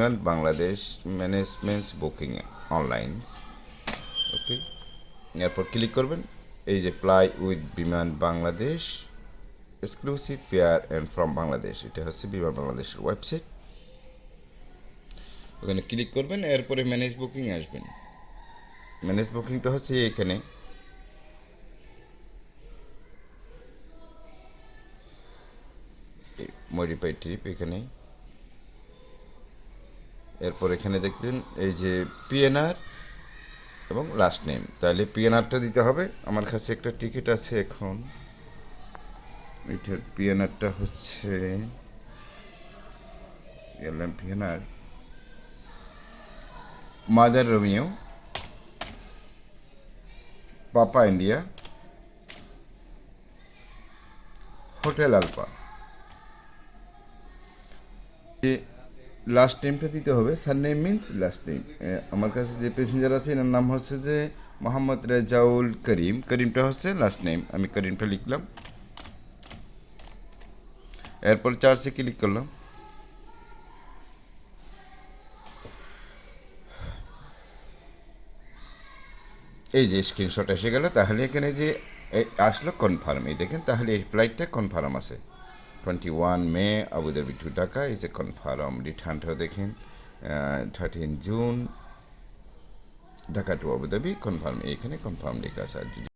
Bangladesh management booking online. Okay, এরপর click করবেন এই যে fly with Biman Bangladesh exclusive fare and from Bangladesh, এটা হচ্ছে বিমান বাংলাদেশের ওয়েবসাইট। ওখানে ক্লিক করবেন, এরপরে ম্যানেজ বুকিং আসবেন। ম্যানেজ বুকিংটা হচ্ছে এখানে মডিফাইড ট্রিপ এখানে। এরপর এখানে দেখবেন এই যে পিএনআর এবং লাস্ট নেম, তাহলে পিএনআরটা দিতে হবে। আমার কাছে একটা টিকিট আছে এখন, এটার পিএনআরটা হচ্ছে এয়ারলাইন পিএনআর মাদার রোমিও পাপা ইন্ডিয়া হোটেল আলপা। যে লাস্ট নেমটা দিতে হবে, সার নেম মিনস লাস্ট নেম। আমার কাছে যে প্যাসেঞ্জার আছে এনার নাম হচ্ছে যে মোহাম্মদ রেজাউল করিম, করিমটা হচ্ছে লাস্ট নেম, আমি করিমটা লিখলাম। এরপর চার্জে ক্লিক করলাম। এই যে স্ক্রিনশট এসে গেল, তাহলে এখানে যে আসলো কনফার্ম, এই দেখেন, তাহলে এই ফ্লাইটটা কনফার্ম আছে। 21 May Abu Dhabi to Dhaka is a confirm. রিটার্নটাও দেখেন 13 June Dhaka to Abu Dhabi confirm, এইখানে কনফার্ম লেখা আছে। আর যদি